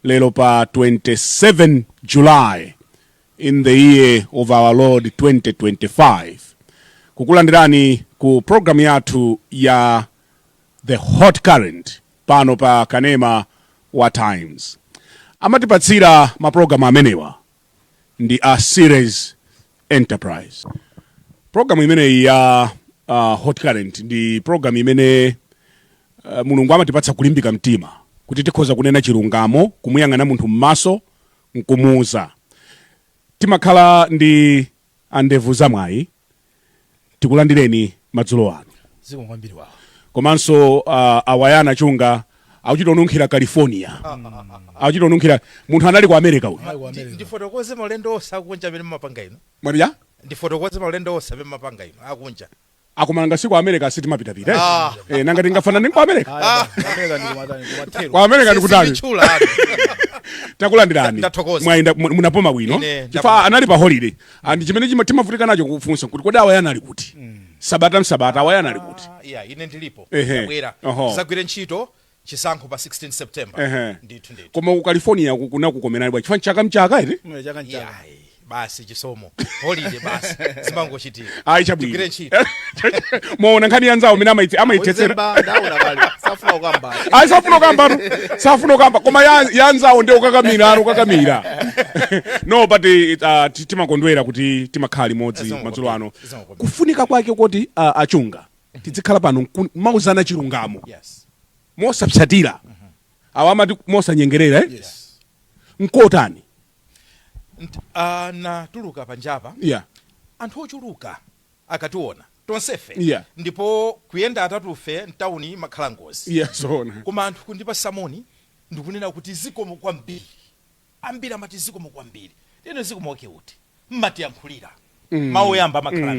lero pa 27 July in the year of our Lord 2025. Kukulandirani ku program yathu ya The Hot Current pano pa kanema wa Times. Amatipatsira maprogramu amenewa ndi a series enterprise. Program imene ya Hot Current ndi program imene Mulungu amatipatsa kulimbika mtima kuti tikhoza kunena chilungamo, kumuyang'ana munthu m'maso, nkumuuza. Timakhala ndi andevu zamwayi, tikulandireni madzulo ano. Ziko kwambiri wawo. Komanso awayana chunga akuchitonunkhira California. Akuchitonunkhira munthu anali ku America uyu. Ndifotokoze maulendo osa akunja pene mapanga ino. Mwaliya? Ndifotokoze maulendo osa pene mapanga ino akunja. Akumanga siku America siti mapita. Nanga tingafana ndi ku America. Kwa America ndikutali. Takulandirani. Mwaenda munapoma bwino. Chifa anali pa holiday. Andi chimene timavutika nacho kufunsa kuti kodi awayana ali kuti. Sabata awayana ali kuti. Ine ndilipo. Bwera. Zagwire ntchito chisankho pa 16 September. Ndithu. Koma ku California kuna kukomenani bwa chifani chaka iti? Chaka. Basi chisomo. Holiday basi. Zimangochitika. Ayi chabwino. Zagwire ntchito. Muona nkhani yanzawo mina amaitsetsera. Ndaona kale. Safuna kugamba. Ayi safuna kugamba. Koma yanzawo ndi ukakamira. No, but timakondwera kuti timakhala limodzi madzulo ano. Kufunika kwake kuti achunga. Tizikhala pano mauzana chilungamo. Yes. Mosapsatira. Awamati mosanyengerera nkotani. Na tuluka panjapa. Anthu ochuluka akationa tonsefe. Ndipo kuyenda atatufe ntawuni makhala ngozi. Koma anthu kundipa samoni ndikunena kuti zikomo kwambiri. Ambira mati zikomo kwambiri. Leno zikomo wake uti. Mmatiyankhulira. Mawu yamba makhala.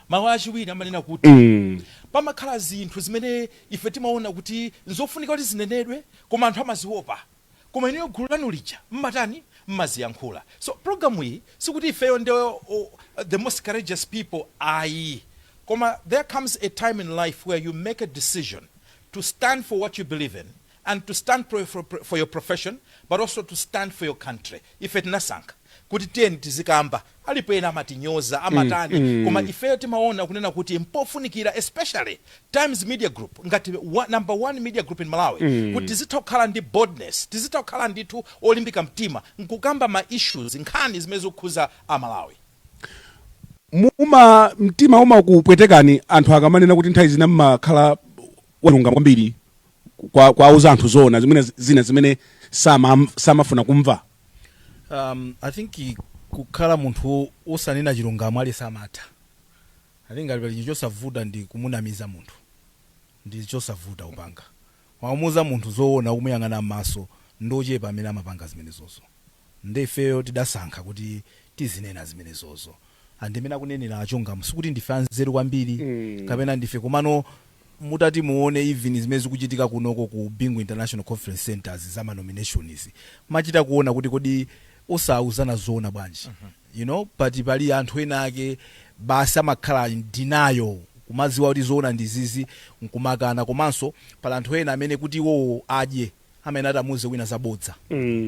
Mawu achiwiri amanena kuti pamakhala zinthu zimene ife timaona kuti nzofunika kuti zinenedwe koma anthu amaziopa. Koma ineyo gulu lanu lija mmatani mmaziyankhula. So program iyi sikuti ifeyo ndio the most courageous people ayi. Koma there comes a time in life where you make a decision to stand for what you believe in and to stand for your profession, but also to stand for your country. Ife tinasankha kuti tiyeni tizikamba alipo ena amatinyoza amatani koma ifeyo timaona kunena kuti mpofunikira especially Times Media Group ngati number 1 media group in Malawi kuti tizitokhala ndi boldness, tizitokhala ndithu olimbika mtima nkukamba ma issues nkhani zimene zikukhuza Malawi. Mtima umakupwetekani anthu akamanena kuti nthawi zina mmakhala walunga kwambiri kwa auza anthu zona zina zimene samafuna kumva. I think kukhala munthu osanena chilungamo ali samatha. I think ali chosavuta ndi kumunamiza munthu. Ndi chosavuta upanga. Wamuza munthu zoona kumuyang'ana m'maso ndochepa amene amapanga zimenezozo. Ndefeyo tidasankha kuti tizinena zimenezozo. Andimene akunenera achunga sikuti ndife anzeru kwambiri kapena ndife komano mutati muone even zimene zikuchitika kunoko ku Bingu International Conference Centers za nominations. Machita kuona kuti kodi osauzana zona bwanji. You know, but pali anthu ena ake basa makhala ndinayo kumaziwa kuti zona ndizizi nkumakana komanso pala anthu ena amene kuti iwo adye amene atamuze wina zabodza.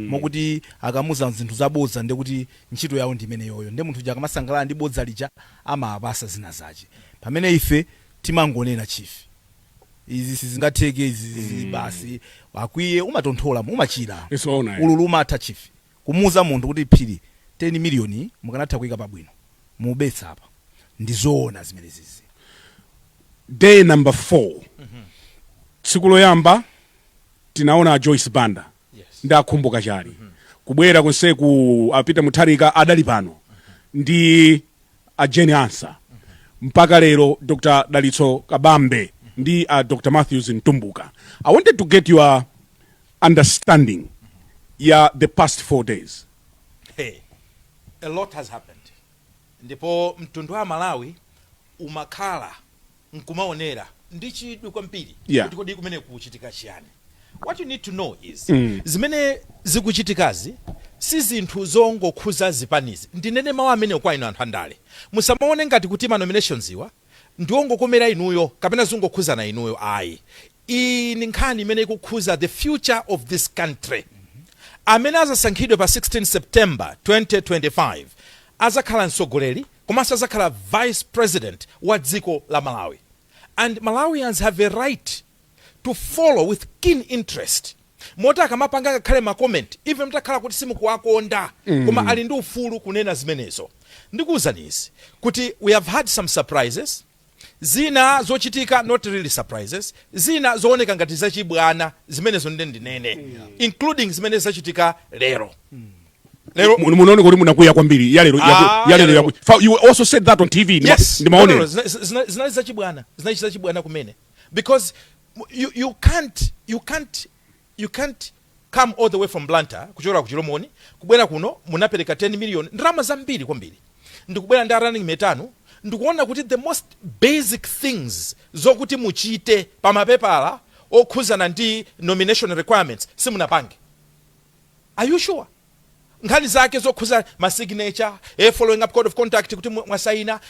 Mokuti akamuza zinthu zabodza ndi kuti ntchito yawo ndi imene yoyo. Ndi munthu akamasangalala ndi bodza lija amapasa zina zache. Pamene ife timangonena chief. Izi sizingatheke izi basi akwiye umatonthola umachira. Ululu umatha chief. Kumuza munthu kuti phiri 10 million mukanatha kuyika pabwino. Mubetsa apa. Ndizoona zimene zizi. Day number 4. Tsiku loyamba tinaona Joyce Banda. Ndakumbuka chali. Kubwera konseku apita mutharika adali pano. Ndi Jenny Answer. Mpaka lero Dr. Dalitso Kabambe ndi Dr. Matthews Ntumbuka. I wanted to get your understanding the past 4 days. Hey, a lot has happened. Ndipo mtundu wa Malawi umakhala nkumaonera ndichidwe kwambiri kuti kodi kumene kuchitika chiyani. What you need to know is zimene zikuchitikazi si zinthu zongokhuza zipanizi. Ndinene mawu amene kwa inu anthu andale. Musamaone ngati kuti nominations iwa ndiongokomera inuyo kapena zongokhuza na inuyo ayi. Iyi ni nkhani imene ikukhuza the future of this country. amene azasankhidwe pa 16 September 2025 azakhala mtsogoleri komanso azakhala vice president wa dziko la Malawi. And Malawians have a right to follow with keen interest. Mota akamapanga ngakhale ma comment even mtakhala kuti simukuwakonda koma ali ndi ufulu kunena zimenezo. Ndikuwuzanizi kuti we have had some surprises. Zina zochitika not really surprises. Zina zooneka ngati zachibwana zimenezo ndinene including zimene zachitika lero. Lero munaona kuti munakuya kwambiri ya lero you also said that on TV. Yes. Ndimaone Zina zachibwana kumene because you can't come all the way from Blantyre kuchokera ku Chilomoni kubwera kuno munapereka 10 million ndalama zambiri kwambiri ndikubwera ndi running metano ndikuona kuti the most basic things zokuti muchite pa mapepala okhuzana ndi nomination requirements simunapange. Are you sure? Nkhani zake zokhuza ma signature following up code of conduct kuti mwasaina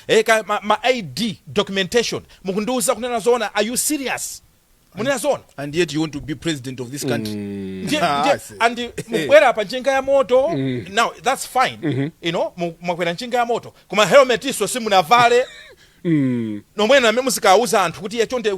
ma ID documentation mukunduza kunena zona. Are you serious? And yet you want to be president of this country. And mkwera pa njinga ya moto. Now that's fine. You know, mwakwera njinga ya moto kuma helmet iso simunavale. Nomwena musikauza anthu kuti yachonde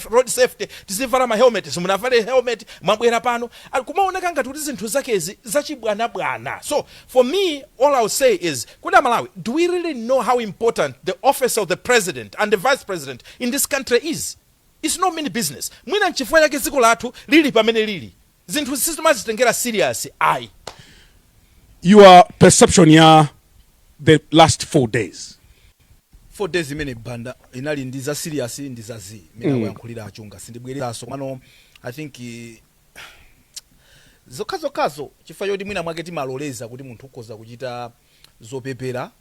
road safety tizivala ma helmet simunavale helmet mwabwera pano kumaoneka ngati kuti zinthu zakezi zachibwana. So for me all I will say is kuda Malawi, do we really know how important the office of the president and the vice president in this country is? It's not many business. Mwina nchifukwa yake dziko lathu lili pamene lili. Zinthu sizimazitengera serious. Your perception ya the last 4 days. 4 days imene banda inali ndiza serious ndizazi mina kuyankhulira achunga sindibwereranso mano. I think zokazo chifukwa yoti mwina mwake timaloleza kuti munthu ukhoza kuchita zopepera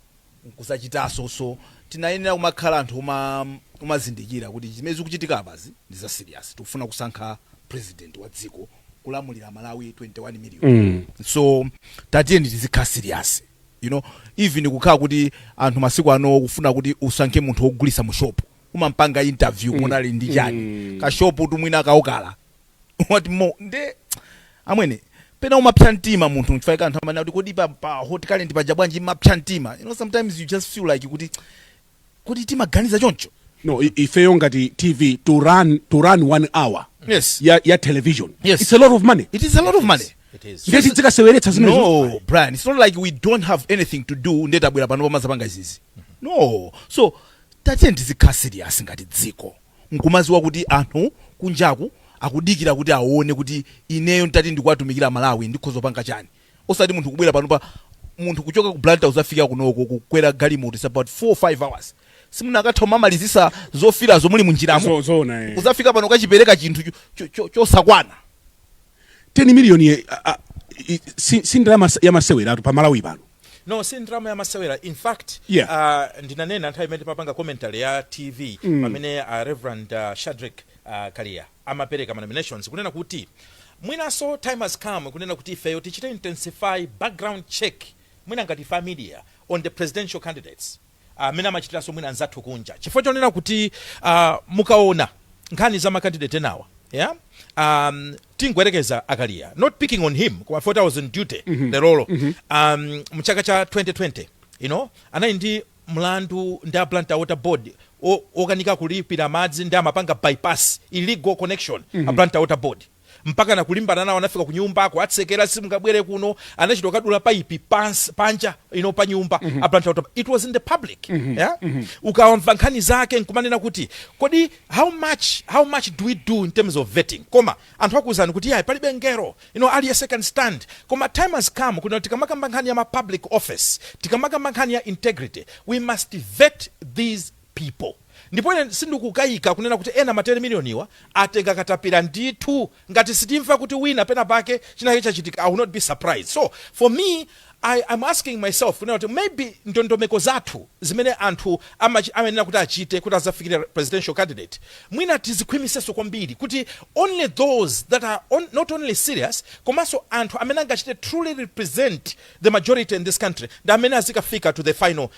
kusachitaso so tinayenera kumakhala anthu umazindikira kuti zimene zikuchitika apazi ndiza serious tikufuna kusankha president wa dziko kulamulira Malawi 21 million. So tatiyeni tizikhala serious, you know, even kukhala kuti anthu masiku ano kufuna kuti usankhe munthu wogulisa mu shop umampanga interview monali ndi chani ka shop tumwina kaokala what more nde amwene pena umapsha mtima munthu nchifukwa anthu amana kuti kodi pa hot calendar paja bwanji mapsha mtima, you know, sometimes you just feel like kuti timaganiza choncho. No, ifeyo ngati TV to run 1 hour. Yes. Ya television. Yes. It's a lot of money. It is a lot of money. It is. No, Brian, it's not like we don't have anything to do ndeta bwera pano pamazapanga izizi. No. So tatiyeni tizikhala serious ngati dziko. Nkumaziwa kuti anthu kunjaku akudikira kuti aone kuti ineyo ntati ndikuwatumikira Malawi ndikhoza panga chani. Osati munthu kubwera pano pa munthu kuchoka ku Blantyre uzafika kunoko kukwera galimoto is about 4 or 5 hours. Simuna akathoma malizisa zofira zomuli munjiramo. Zona uzafika pano kachipereka chinthu chosakwana 10 million sindrama ya masewera pa Malawi pano. No, sindrama ya masewera. In fact, ndinanena nthawi imene papanga commentary ya TV pamene Reverend Shadrack Kalia amapereka ma nominations kunena kuti mwinaso time has come kunena kuti ifeyo tichite intensify background check mwina ngati media on the presidential candidates. Mina machitiraso mwina nzathu kunja chifukwa chonena kuti mukaona nkhani za makandidate nawa tingwerekeza Akalia, not picking on him kwa 4000 duty Lero mchaka cha 2020, you know, anali ndi mlandu nda Blantyre Water Board okanika kulipira madzi ndi amapanga bypass illegal connection a Blantyre Water Board mpaka na kulimbana nawo anafika ku nyumba ko atsekera simungabwere kuno anachitoka kadula pipe panja ino pa nyumba a Blantyre Water. It was in the public. Ukaomva nkhani zake nkumanena kuti kodi how much do we do in terms of vetting koma anthu akuzana kuti yayi palibe ngero, you know, ali a second stand koma time has come kuna tikamakamba nkhani ya ma public office tikamakamba nkhani ya integrity we must vet these people. Ndipo sindikukayika kunena kuti ena ma 10 million iwa atenga katapira Ndithu ngati sitimva kuti wina pena pake chinacho chachitika. I will not be surprised. So for me I'm asking myself, you know, maybe ndondomeko zathu zimene anthu amenena kuti achite kuti azafikira presidential candidate mwina tizikhwimiseso kwambiri kuti only those that are not only serious komanso anthu amene angachite truly represent the majority in this country ndi amene azikafika to the final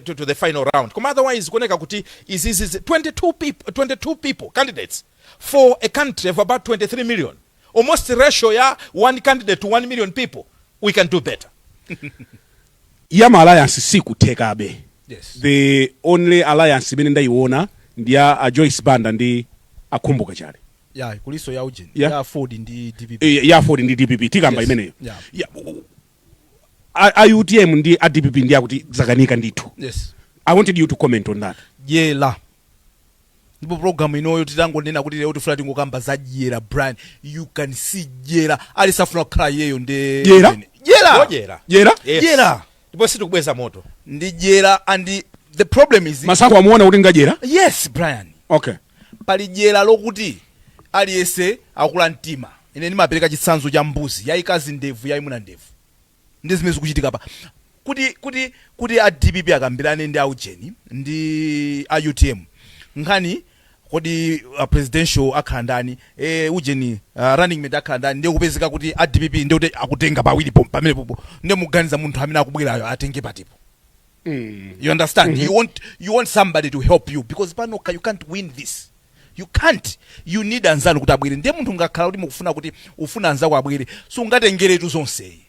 to the final round. Koma otherwise kuoneka kuti is 22 people candidates for a country of about 23 million almost ratio ya 1 candidate to 1 million people. We can do better. Yama alliance sikuthekabe. Yes. The only alliance imene ndaiona ndi ya Joyce Banda ndi akhumbuka chale. Yeah, kuliso ya Eugene. Yeah. Ya Ford ndi DPP. Ya Ford ndi DPP tikamba Yes. imeneyo. Yeah. UTM ndi DPP ndi akuti zakanika Ndithu. Yes. I wanted you to comment on that. Jela. Ndipo program inoyo titangonena kuti lero tifuna tingokamba za jela Brian. You can see jela. Ali safuna kukhala yeyo ndi Jela? Jela. Jela? Yes. Jela. Ndipo sitikubweza moto. Ndi jela and the problem is Masako amuona kuti ngajera? Yes, Brian. Okay. Pali jela lokuti aliyese akula mtima. Ine ndimapereka chitsanzo cha mbuzi yayikazi ndevu yayimuna ndevu. Ndi zimene zikuchitika pa. Kuti a DPP akambirane ndi Eugene ndi a UTM. Nkhani kodi presidential akhandani Eugene running mate akhandani ndi kupezeka kuti a DPP ndi kuti akutenga pawiri pamene popo ndi muganiza munthu amene akubwerayo atenge patipo. You understand? You want somebody to help you because pano you can't win this. You can't. You need anzanu kuti abwere. Ndiye munthu ngakhala kuti mukufuna kuti ufuna anzako abwere. So ungatengeretu zonse.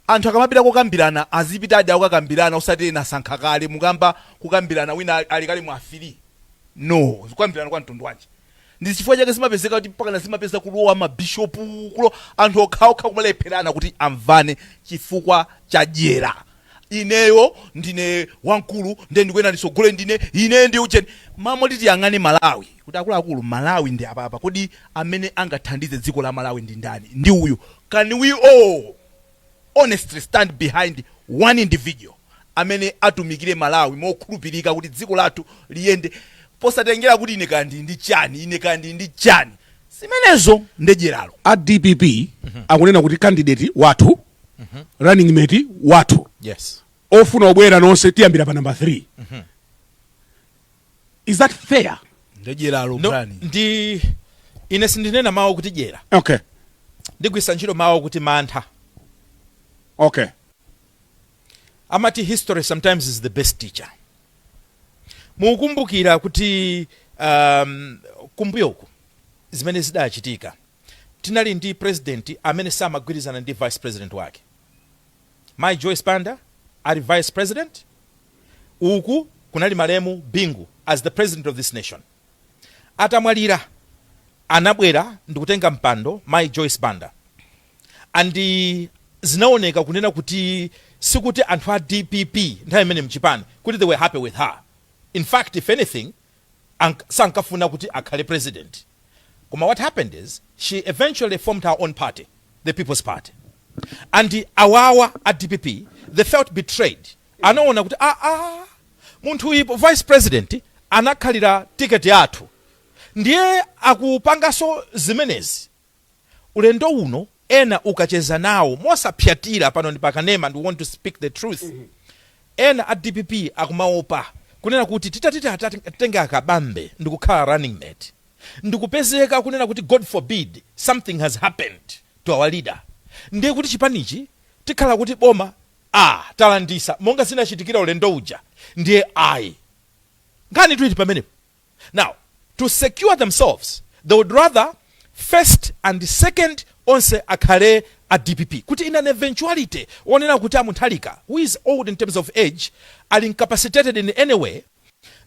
Anthu akamapita kukambirana azipita adi akukambirana usati nasankha kale mukamba kukambirana wina ali kale mwafiri. No, kukambirana kwa mtundu wanji. Ndi chifukwa chake simapezeka kuti mpaka simapeza kulowa mabishop kulo anthu okhaokha kumalepherana kuti amvane chifukwa cha jera. Ineyo ndine wankulu ndikwena ndisogole ndine ine ndi Eugene mamo titi yang'ane Malawi kuti akulu Malawi ndi apapa kodi amene angathandize dziko la Malawi ndi ndani ndi uyu. Can we all honestly stand behind one individual amene atumikire Malawi mokhulupirika kuti dziko lathu liyende posatengera kuti ine kandi ndi chani simenezo ndejeralo. A DPP akunena kuti candidate wathu running mate wathu. Yes. Ofuna obwera nonse tiyambira pa number 3. Is that fair? Ndejeralo No, brani. ndi ine sindinena mawu kuti jera. Okay. Ndigwisa ntchito mawu kuti mantha. Okay. Amati history sometimes is the best teacher. Mukumbukira kuti kumbuyoku zimene zidachitika. Tinali ndi president amene samagwirizana ndi vice president wake. My Joyce Banda ali vice president. Uku kunali Mademo Bingu as the president of this nation. Atamwalira anabwera ndikutenga mpando My Joyce Banda. Andi zinaoneka kunena kuti sikuti anthu a DPP nthawi imene mchipani kuti they were happy with her. In fact, if anything, sankafuna kuti akhale president. Koma what happened is she eventually formed her own party, the People's Party. And the awawa at DPP, they felt betrayed. Anaona kuti munthu ipo vice president anakhalira ticket yathu. Ndiye akupangaso zimenezi. Ulendo uno ena ukacheza nawo mosapyatira pano ndipakanema and want to speak the truth. Ena at DPP akumaopa kunena kuti titati atenge akabambe ndikukhala running mate. Ndikupezeka kunena kuti God forbid something has happened to our leader. Ndiye kuti chipanichi tikhala kuti boma talandisa monga zinachitikira ulendo uja ndiye Nkhani tuiti pamenepo. Now, to secure themselves, they would rather first and second onse akhale a DPP. Kuti in an eventuality, onena kuti amuthalika, who is old in terms of age, are incapacitated in any way,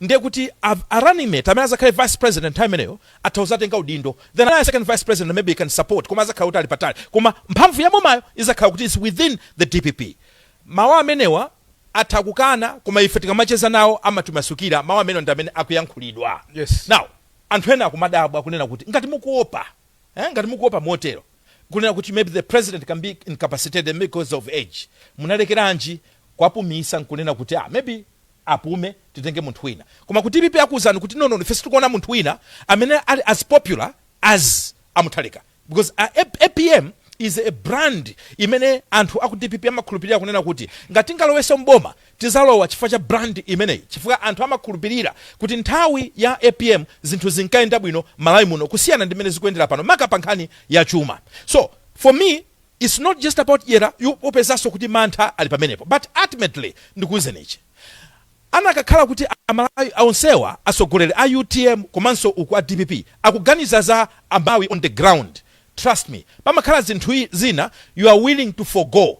ndiye kuti a running mate, amene azakhale vice president time ineyo, atauzatenga udindo. Then a second vice president maybe can support, koma azakhala kuti ali patali. Koma mphamvu ya bomayo izakhala kuti is within the DPP. Mawa amenewa atakukana koma ife tikamacheza nawo amatumasukira mawa amene ndamene akuyankhulidwa. Yes. Now, anthu ena akumadabwa kunena kuti ngati mukuopa motero kunena kuti maybe the president can be incapacitated because of age. Munalekeranji kwapumisa nkunena kuti maybe apume titenge munthu wina. Koma kuti DPP akuzani kuti no ife tikuona munthu wina amene ali as popular as amuthalika. Because APM is a brand imene anthu aku DPP amakhulupirira kunena kuti ngati ngalowese mboma tizalowa chifukwa cha brand imeneyi chifukwa anthu amakhulupirira kuti nthawi ya APM zinthu zinkayenda bwino Malawi muno kusiyana ndi mmene zikuyendera pano maka pa nkhani ya chuma. So for me it's not just about yera upezaso kuti mantha ali pamenepo, but ultimately ndikuwuzenichi anakakhala kuti Amalawi aonsewa asogolere a UTM komanso uku a DPP akuganiza za Amalawi on the ground trust me pamakhala zinthu zina you are willing to forgo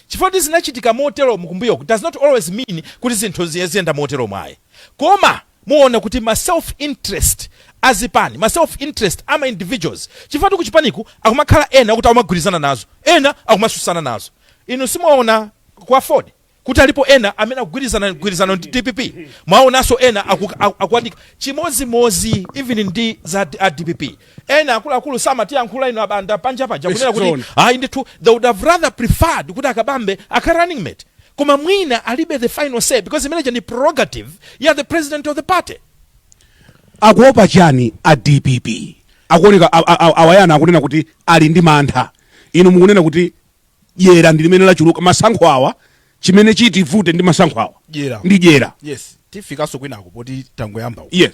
chifukwa zinachitika motero mukumbuyo does not always mean kuti zinthu ziyenda motero mwaye koma muona kuti ma self interest azipani ma self interest ama individuals chifukwa kuchipaniku akumakhala ena kuti amagwirizana nazo ena akumasusana nazo inu simuona ku afford kuti alipo ena amene akugwirizana ndi DPP mwaonanso ena akuandika chimozimozi even ndi za DPP ena akuluakulu samatiyankhula ino abanda panja kunena kuti hayi ndithu they would have rather preferred kuti akabambe aka running mate koma mwina alibe the final say because imene ni prerogative ya the president of the party. Akuopa chani a DPP akuoneka awayana akunena kuti ali ndi mantha inu mukunena kuti yera ndi limene lachuluka masankho awa chimene chiti vute ndi masankho awa ndi jera. Yes, tifikaso kwinako poti tangoyamba. Yes,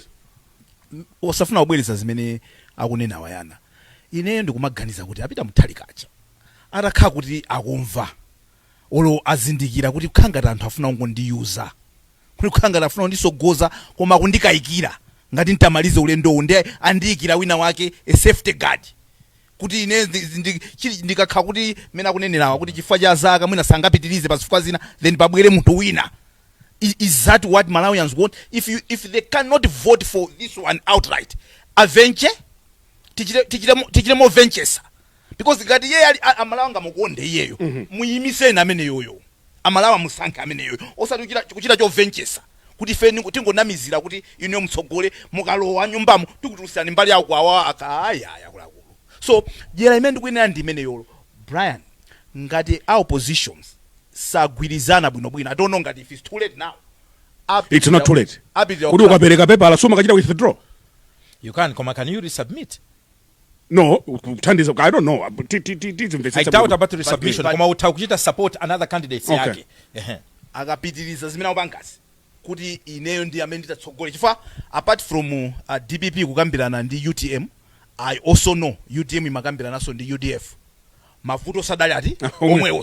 osafuna kubwereza zimene akunena awayana ineyo ndikumaganiza kuti apita muthalikacha atakhala kuti akumva olo azindikira kuti kukhangata anthu afuna kungondiyuza kuti kukhangata afuna kundisogoza koma kundikayikira ngati ntamalize ulendo ndi andiyikira wina wake a safety guard kuti ine ndikakhala kuti mena akunenerawa kuti chifukwa cha zaka mwina sangapitirize pa zifukwa zina then pabwere munthu wina. Is that what Malawians want? If they cannot vote for this one outright, a venture, tichile more ventures. Because ngati yeye amalawa ngamukonde yeyo muyimise na amene yoyo amalawa musankha amene yoyo osati kuchita cho ventures kuti feni tingonamizira kuti ino mtsogole mukalowa nyumbamo tikutulusani mbali yako kwawa akaya kulakulu. So jera imene ndikuyenera ndi imene yolo Brian ngati our oppositions sagwirizana bwinobwino. I don't know ngati if it's too late now. It's not too late. Kuti ukapereka paper la soma kachita withdraw. You can you resubmit? No, I don't know. I doubt about the resubmission. Koma utakuchita support another candidates yake. Akapitiriza zimene upangazi kuti ineyo ndi amene nditatsogole chifukwa apart from DPP kukambirana ndi UTM, I also know UTM imakambirana so ndi UDF. Mavuto sadali ati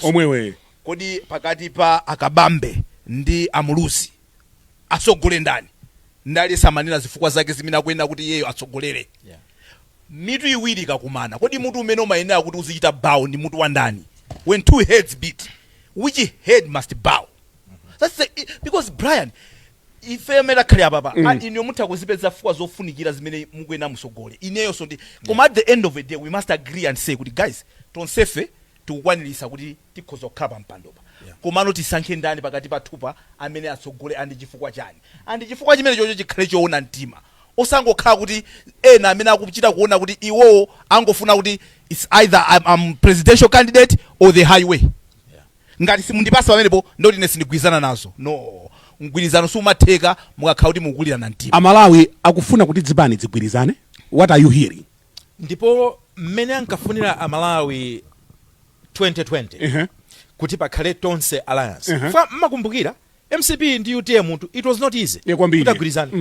omwewe. Kodi pakati pa akabambe ndi amulusi asogole ndani ndali samanira zifukwa zake zimene akuyenda kuti yeyo atsogolere. Mitu iwiri kakumana kodi mutu umene umayenera kuti uzichita bow ndi mutu wa ndani. When two heads beat, which head must bow? That's because Brian ife mera khali ababa inyo mutha kuzipeza fukwa zofunikira zimene mukuyena musogole ineyo so ndi koma at the end of the day we must agree and say kuti guys tonsefe tikukwanirisa kuti tikhoza kukhala mpandopa komano tisankhe ndani pakati pathupa amene atsogole andi chifukwa chani andi chifukwa chimene chocho chikhale choona mtima osangokhala kuti ena amene akuchita kuona kuti iwo angofuna kuti it's either I'm presidential candidate or the highway. Ngati simundipasa pamenepo ndoti ine sindigwirizana nazo. No, mgwirizano sumatheka mukakhala kuti mukulirana mtima. Amalawi akufuna kuti dzipani dzigwirizane. What are you hearing? Ndipo mmene ankafunira Amalawi 2020 kuti pakhale tonse alliance. Fa mmakumbukira MCP ndi UTM it was not easy kutagwirizana.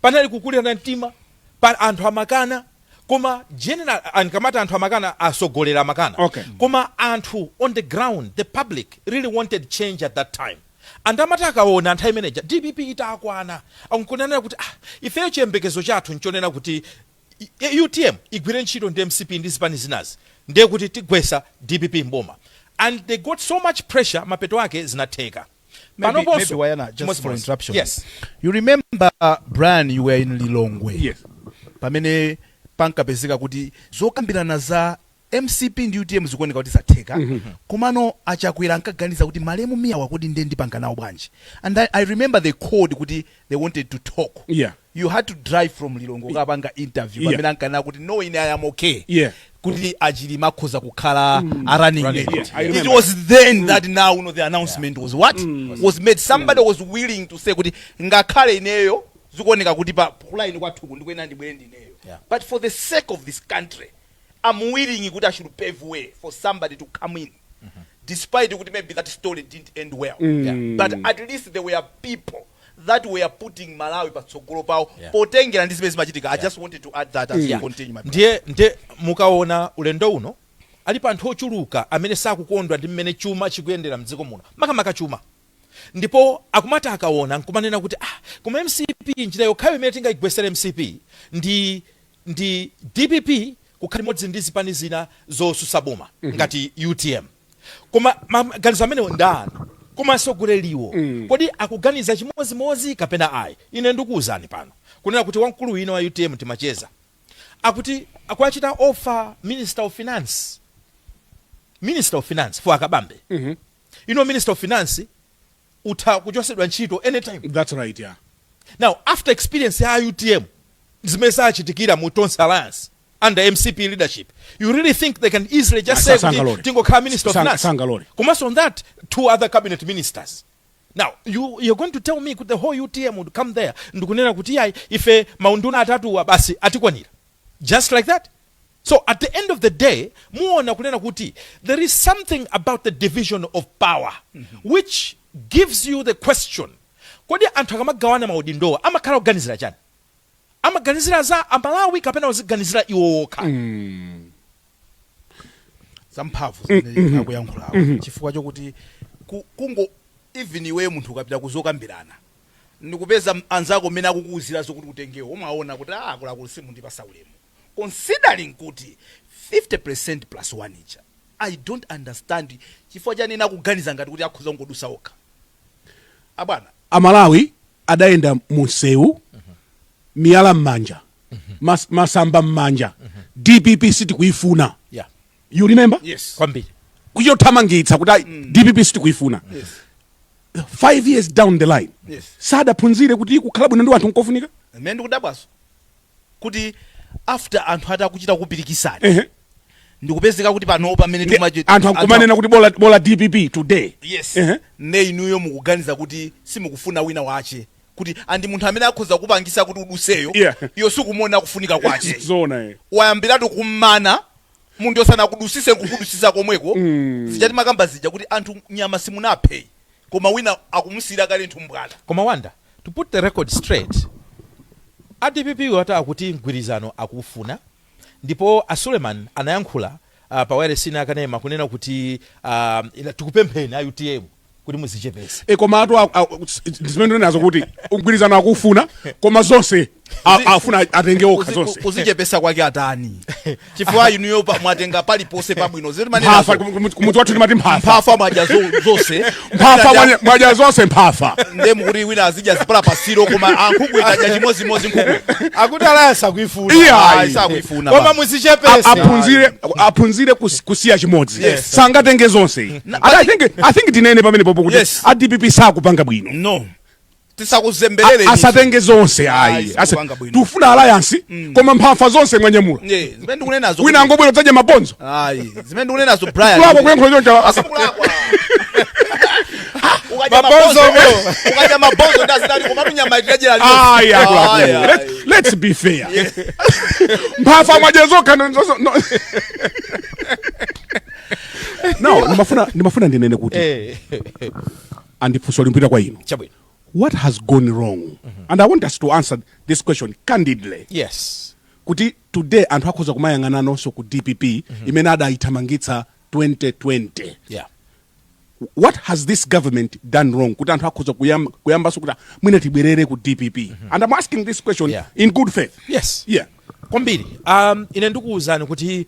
Panali kukulirana mtima pa anthu amakana koma general ankamata anthu amakana asogolera amakana koma anthu on the ground the public really wanted change at that time and amata akaona anthu manager DPP itakwana ankunena kuti ifeyo chiyembekezo chathu nchonena kuti UTM igwire ntchito ndi MCP ndi zipani zinazi ndiye kuti tigwesa DPP mboma and they got so much pressure mapeto ake zinatheka. Maybe Wayana, just for interruption. Yes. You remember Brian, you were in Lilongwe. Yes. Pamene pankapezeka kuti zokambirana za MCP ndi UTM zikuoneka kuti zatheka. Komano achakwera nkaganiza kuti malemu miya wakudi ndendi panganawo bwanji. And I remember they called kuti they wanted to talk. Yeah. You had to drive from Lilongwe kapanga interview. Pamene ankana kuti no ine I am okay. Yeah. Kuti ajili makhoza kukhala running mate. Yeah, it was then that now the announcement was what? Was made. Somebody was willing to say kuti ngakhale ineyo zikuoneka kuti pa line kwathu ndikwena ndibwere ndineyo. But for the sake of this country, I'm willing kuti I should pave way for somebody to come in. Despite kuti maybe that story didn't end well. But at least there were people that were putting Malawi patsogolo pawo potengera ndi zimene zimachitika. I just wanted to add that as you continue my ndiye mukaona ulendo uno ali pa anthu ochuluka amene sakukondwa ndi mmene chuma chikuyendera mdziko muno makamaka chuma ndipo akumata akaona nkumanena kuti kuma MCP njira yokhayo imene tingayigwesere MCP ndi DPP kukhali modzi ndi zipani zina zosusa boma ngati UTM. Koma maganizo amenewo ndani komanso guleliwo kodi akuganiza chimozimozi kapena ayi? Ine ndikuwuzani pano kunena kuti wamkulu wina wa UTM timacheza akuti akuachita offer Minister of Finance for akabambe. Minister of Finance utha kuchosedwa ntchito anytime. That's right, yeah. Now after experience ya UTM zimeza achitikira mu Tonse Alliance under MCP leadership, you really think they can easily just say tingo ka Minister of Finance? Komanso on that, 2 other cabinet ministers. Now you're going to tell me that the whole UTM would come there ndikunena kuti yayi ife maunduna atatu wa basi atikwanira just like that? So at the end of the day, muona kunena kuti there is something about the division of power which gives you the question, kodi anthu akamagawana maudindo amakhala kuganizira chani? Amaganizira za Amalawi kapena uziganizira iwo okha? Zamphamvu zimene akuyankhulawo chifukwa chokuti kungo even iwe munthu ukapita kuzokambirana ndikupeza anzako mmene akukuwuzira zokuti utengewo umaona kuti akuluakulu simundipasa ulemu, considering kuti 50% plus 1 icha. I don't understand chifukwa chani nakuganiza ngati kuti akhoza ngodusa okha. Abwana Amalawi adayenda munsewu miyala mmanja masamba mmanja DPP siti kuifuna. Yeah. You remember? Yes. Kwambiri kuyothamangitsa kuti DPP siti kuifuna. Yes. 5 years down the line. Yes. Sadaphunzire kuti kukhala bwino ndi anthu nkofunika. Mmene ndikudabwaso kuti after anthu atakuchita kupirikisana ndikupezeka kuti pano pamene timachita anthu akumanena kuti bola DPP today. Yes. Ne inuyo mukuganiza kuti simukufuna wina wache kuti andi munthu amene akhoza kupangisa kuti uduseyo iyo sikumona kufunika kwache. Zona wayambiratu kummana munthu osana kudusise kukudusisa komweko zichati makamba zija kuti anthu nyama simunaphe koma wina akumusira kale ntumbwana. Koma Wanda, to put the record straight, ADPP wata akuti mgwirizano akufuna ndipo Suleiman anayankhula pawere sina akanema kunena kuti tikupempheni UTM kuti muzichepese. Koma atu zimene nazo kuti mgwirizano akufuna koma zonse afuna atenge okha zonse. Kuzichepesa kwake atani? Chifukwa inuyo mwatenga pali pose pabwino zeri manena mphafa kumuti wathu timati mphafa mwaja zonse mphafa mwaja zonse mphafa ndemu kuti wina azija zipala pasiro koma ankhuku itaja chimozimozi nkhuku akuti alasa kuifuna sakuifuna koma muzichepese aphunzire kusiya chimodzi sangatenge zonse. I think tinene pamene popo kuti ADPP sakupanga bwino. No, tisakuzembelele asatenge zonse ayi tufuna alliance koma mphafa zonse mwanyamula. Zimene ndikunena zo wina angobwera dzaje mabonzo ayi zimene ndikunena zo Brian kulako kuyankhola choncho asakulakwa ukaja mabonzo ndazidani koma tunyama itajera let's be fair. Mphafa mwajezoka no nimafuna ndinene kuti andifunso limpita kwa ino. What has gone wrong? And I want us to answer this question candidly. Yes. Kuti today anthu akhoza kumayang'ana nonso ku DPP imene adaithamangitsa 2020. Yeah. What has this government done wrong? Kuti anthu akhoza kuyamba so kuti mwina tibwerere ku DPP. And I'm asking this question in good faith. Yes. Yeah. Kwambiri. Ine ndikuwuzani kuti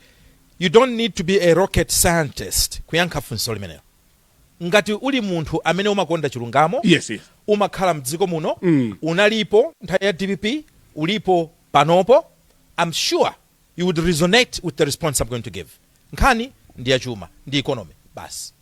you don't need to be a rocket scientist kuyankha funso limenelo. Ngati uli munthu amene umakonda chilungamo. Yes. Umakhala mdziko muno unalipo nthawi ya DPP ulipo panopo, I'm sure you would resonate with the response I'm going to give. Nkhani ndi yachuma ndi economy basi.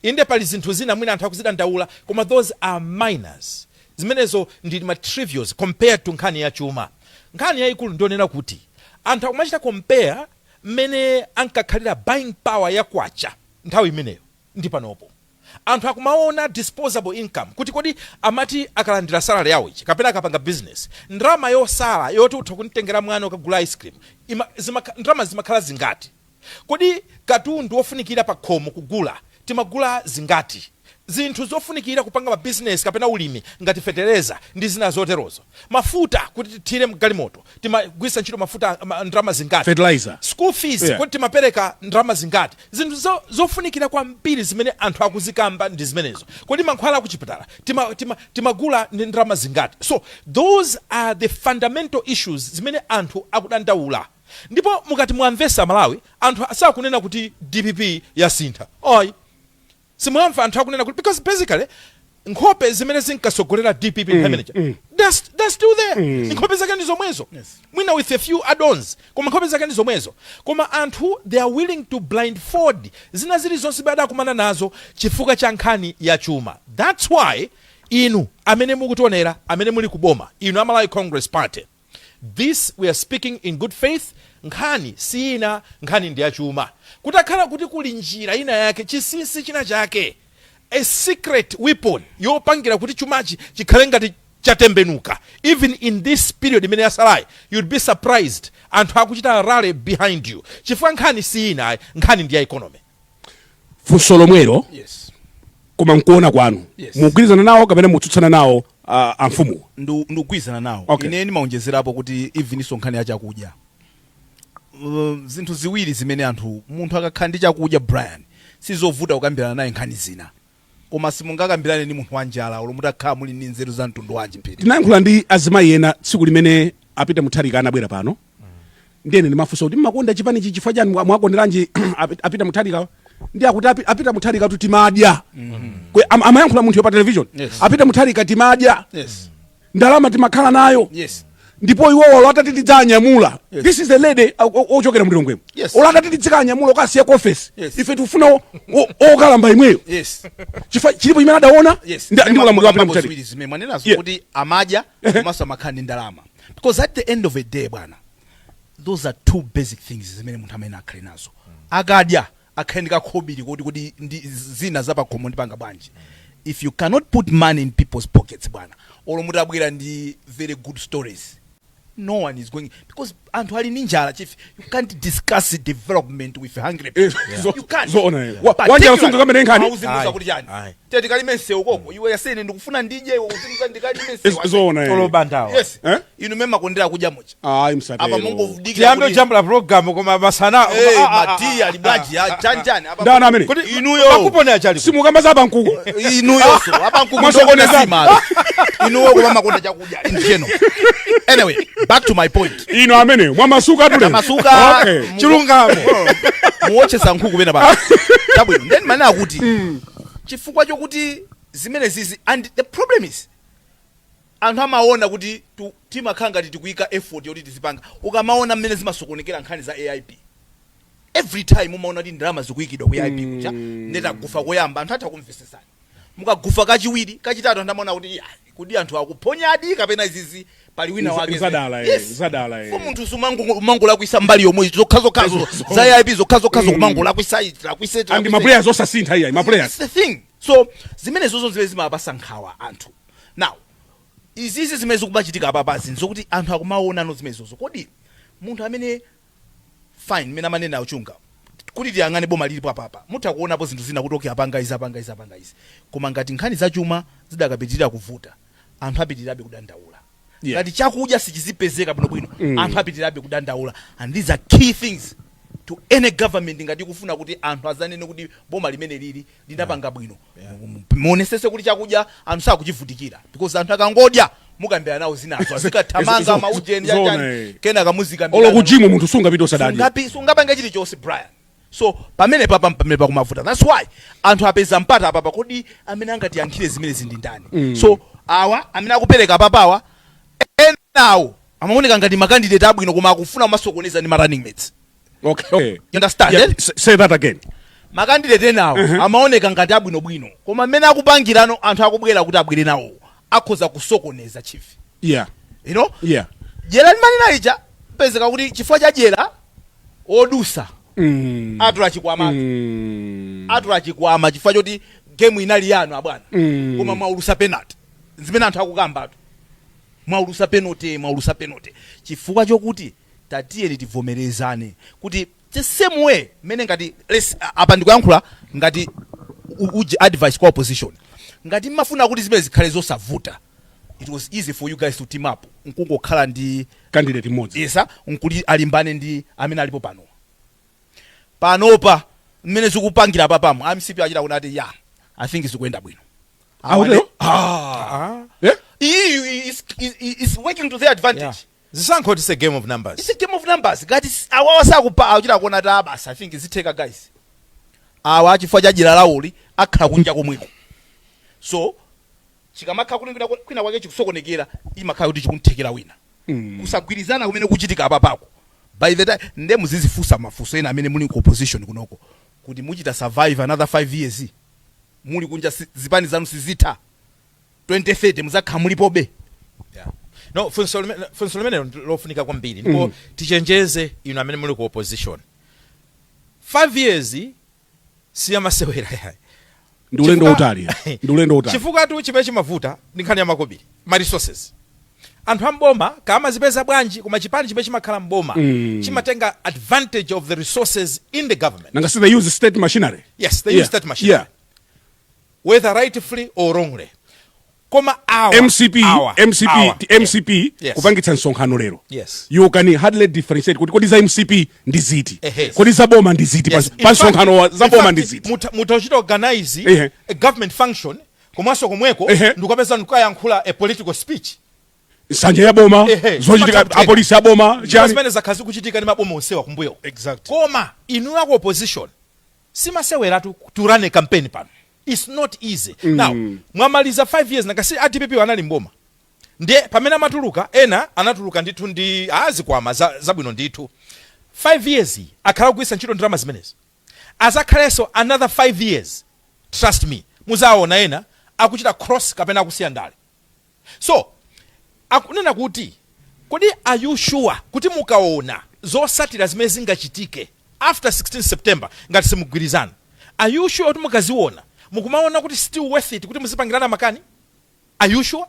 Inde pali zinthu zina mwina anthu akuzida ndaula koma those are minors. Zimenezo ndi trivials compared to nkhani yachuma. Nkhani yayikulu ndionena kuti anthu akumachita compare mmene ankakhalira buying power yakwacha nthawi imeneyo ndi panopo. Anthu akumaona disposable income kuti kodi amati akalandira salary yawo ichi kapena akapanga business ndrama yosala yoti utha kunitengera mwana ukagula ice cream ndrama zimakhala zingati? Kodi katundu wofunikira pa khomo kugula timagula zingati? Zinthu zofunikira kupanga ma business kapena ulimi ngati fertilizer ndi zina zoterozo. Mafuta kuti tithire mgalimoto timagwisa ntchito mafuta ndrama zingati? Fertilizer. School fees kuti timapereka ndrama zingati? Zinthu zofunikira kwambiri zimene anthu akuzikamba ndi zimenezo. Kodi mankhwala kuchipatala timagula ndi ndrama zingati? So those are the fundamental issues zimene anthu akudandaula. ndipo mukati muamvesa Malawi anthu sakunena kuti DPP yasintha oyi simwamva anthu akunena kuti because basically nkhope zimene zinkasogolera DPP they're still there. Nkhope zake ndi zomwezo mwina with a few add-ons koma nkhope zake ndi zomwezo koma anthu they are willing to blindfold zina zili zonse badakumana nazo chifukwa cha nkhani ya chuma. That's why inu amene mukutionera amene muli kuboma inu Malawi Congress Party, this we are speaking in good faith. Nkhani sina, nkhani ndi yachuma. Kutakhala kuti kuli njira ina yake chinsinsi china chake, a secret weapon yopangira kuti chumachi chikhale ngati chatembenuka. Even in this period imene yasalai, you'd be surprised anthu akuchita rally behind you chifukwa nkhani sina, nkhani ndi ya economy. Funso lomwelo koma nkuona kwanu mugwirizana nawo kapena mutsutsana nawo amfumu? Ndugwirizana nawo. Ine ndimaonjezerapo kuti even iso nkhani ya chakudya, zinthu ziwiri zimene anthu munthu akakhala ndi chakudya Brian sizovuta kukambirana naye nkhani zina, koma simungakambirane ndi munthu wanjala olo mutakhala muli ndi nzeru za mtundu wanji mpiri. Tinayankhula ndi azimayi ena tsiku limene apita mutharika anabwera pano ndiyene ndimafunsa kuti mmakonda chipanichi chifukwa chani mwakonderanji apita mutharika ndi akuti apita mutharika kuti timadya. Amayankhula munthu pa television apita mutharika timadya, ndalama timakhala nayo, ndipo iwowo olata tidzanyamula. This is the lady ochokera mlilongwemo olata tidzanyamula okasiya ku office ife tufuna okalamba imweyo chifukwa chilipo imene adaona ndi ulamuliro wapita mutharika zimene mwanenazo kuti amadya komanso amakhala ndi ndalama, because at the end of the day bwana, those are two basic things zimene munthu amene akhale nazo. Akadya akhendika khobiri kuti zina zapa khomo ndipanga bwanji. If you cannot put money in people's pockets bwana, olo mutabwera ndi very good stories, no one is going, because anthu ali ninjala chief, you can't discuss development with hungry people. You can't. Wanja usunga kama Nkhani auzimuza kuti chani tete kalimense ukoko iwe yasene ndikufuna ndije uzimuza ndikalimense tolo bandao. Yes inu mema kondera kudya mocha msate apa mungu vudikira tiyambe ujambula program koma masana matia libaji chanjani apa ndana amene inuyo akupona achali simukamba za bankuko inuyo so apa nkuko ndokona simala inuyo koma makonda chakudya in general. Anyway, back to my point. Ino amene mwamasuka tule masuka chilungamo muoche sankhuku pena pa tabwino then mana akuti chifukwa chokuti zimene zizi, and the problem is anthu amaona kuti timakhala ngati tikuika effort yoti tizipanga, ukamaona mmene zimasokonekera nkhani za AIP every time umaona kuti ndalama zikuyikidwa ku AIP kucha ndetagufa koyamba anthu atha kumvesesana, mukagufa kachiwiri kachitatu anthu amaona kuti anthu akuphonyadi kapena izizi pali wina wake zadala munthu sumango lakwisa mbali yomwe zokhazo za AIP zokhazo kumango lakwisa and my players osasintha iya my players. That's the thing. So zimene zozo zimene zimapasa nkhawa anthu. Now izizi zimene zikubachitika apa basi nzokuti anthu akumaona no zimene zozo kodi munthu amene fine mena manena uchunga kuti tiyang'ane boma lilipo apa mutha kuonapo zinthu zina kuti okay apanga izi koma ngati nkhani za chuma zidakapitirira kuvuta anthu apitirabe kudandaula. Ngati chakudya sichizipezeka bwino anthu apitirabe kudandaula, and these are key things to any government ngati kufuna kuti anthu azanene kuti boma limene lili linapanga bwino. Muonesese kuti chakudya anthu sakuchivutikira, because anthu akangodya mukambira nawo zinazo azikathamanga maujeni chani kena kamuzika olo kujimu munthu sungapita osadadi sungapanga chilichonse Brian. So pamene pakumavuta. That's why anthu apeza mpata apa kodi amene angati yankhire zimene zindi ndani. So awa amene akupereka papawa enawo amaoneka ngati makandidate abwino koma akufuna kumasokoneza ndi running mates. Okay. You understand? Yeah, say that again. Makandidate enawo amaoneka ngati abwino koma mmene akupangirano anthu akubwera kuti abwere nawo akhoza kusokoneza chief. Yeah. You know? Yeah. Jera limani naija pezeka kuti chifukwa cha jera odusa atula chikwama chifukwa choti game inali yanu abwana koma mwaulusa penalty zimene anthu akukamba atu mwaulusa penalty chifukwa chokuti tatiyeni tivomerezane kuti the same way mene ngati apa ndikuyankhula ngati advice kwa opposition, ngati mmafuna kuti zimene zikhale zosavuta, it was easy for you guys to team up nkungokhala ndi candidate mmodzi yesa nkuti alimbane ndi amene alipo panopa mmene zikupangira papamo MCP achita kunati I think zikuenda bwino. Yeah? Is working to their advantage. zisankho it's a game of numbers. It's a game of numbers. Ngati awawa sakupa achita kuona ta basi. I think zitheka guys. Awa chifukwa cha jira lauli akhala kunja komweko. So chikamakha kwina kwake chikusokonekera imakhala kuti chikunthekera wina. Kusagwirizana kumene kuchitika apapako. By the time nde muzizifusa mafuso ena amene muli ku opposition kunoko kuti muchita survive another 5 years. Muli kunja zipani zanu sizitha. 2030 muzakhala mulipobe. Yeah. No, funso limene lofunika kwambiri ndipo tichenjeze inu amene muli ku opposition. 5 years siyamasewera yayi. Ndulendo utali. Chifukwa tu chimene chimavuta ndi nkhani ya makobiri. Ma resources. Anthu amboma kama zipeza bwanji kuma chipani chimene chimakhala mboma chimatenga advantage of the resources in the government. Nanga they use state machinery. Yes, they use state machinery. Yeah. Whether rightfully or wrongly. Koma MCP kupangitsa nsonkhano lero. Yes. You can hardly differentiate kuti kodi za MCP ndi ziti. Kodi za boma ndi ziti pa nsonkhano za boma ndi ziti. Mutachita organize a government function komanso komweko ndikupeza ndikuyankhula a political speech. Sanje ya boma, zochitika apolisi ya boma, chani zakazi kuchitika ni maboma onsewa kumbuyo. Exactly. Koma inu yako opposition simasewera to run a campaign pano. It's not easy. Now, mwamaliza 5 years nakasi ADPP wanali mboma. Ndiye pamene amatuluka ena anatuluka ndithu ndi azikwama zabwino ndithu. 5 years akhala kugwisa ntchito ndalama zimenezi. Azakhaleso another 5 years. Trust me, muzaona ena akuchita cross kapena akusiya ndale. So, akunena kuti kodi are you sure kuti mukaona zosatira zimene zingachitike after 16 September ngati simugwirizana? Are you sure kuti mukaziona mukumaona kuti still worth it kuti muzipangirana makani? Are you sure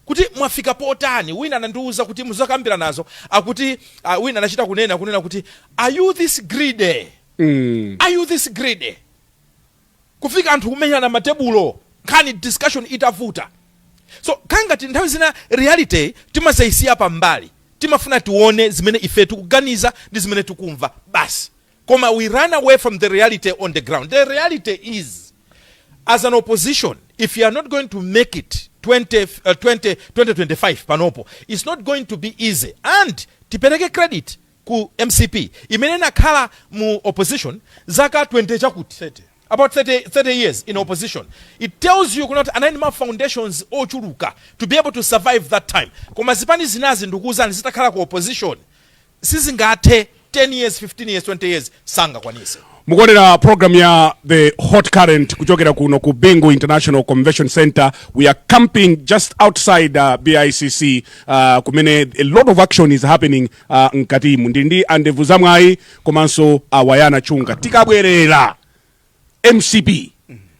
kuti mwafika potani? Wina anandiuza kuti muzakambira nazo akuti wina anachita kunena kuti are you this greedy? Are you this greedy? Kufika anthu kumenyana matebulo nkhani discussion itavuta. So kangati nthawi zina reality timazaisiya pa mbali. Timafuna tione zimene ife tikuganiza ndi zimene tikumva basi. Koma we run away from the reality on the ground. The reality is, as an opposition, if you are not going to make it 2025 panopo, it's not going to be easy. And tipereke credit ku MCP. Imene nakhala mu opposition zaka 20 chakuti. About 30 years in opposition. It tells you not ananima foundations ochuluka to be able to survive that time. Koma zipani zinazi ndukuzani zitakhala ku opposition. Sizingathe 10 years, 15 years, 20 years sanga kwanise. Mukonera program ya the hot current kuchokera kuno ku Bingu International Convention Center. We are camping just outside BICC kumene a lot of action is happening nkati mundindi andevu zamwai komanso awayana chunga tikabwerera MCP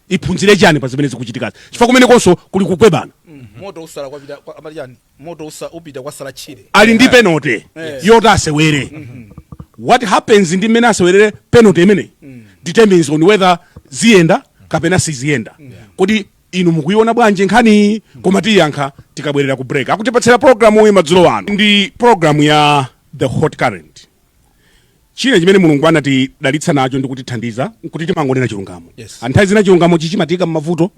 iphunzire chani pa zimene zikuchitika chifukwa kumene konso kuli kukwebana moto usala kwa vida amaliyani moto upita kwa sala chire ali ndi penalty yota asewere. What happens ndi mmene asewere penalty imene determines on whether ziyenda kapena sizienda. Kodi inu mukuiona bwanje nkhani koma tiyankha tikabwerera ku break. Akutipatsira program uyi madzulo ano ndi program ya the hot current. Chine chimene mulungu anati dalitsa nacho ndi kutithandiza kuti timangonena chilungamo. Anthawi zina chilungamo chichimatika m'mavuto.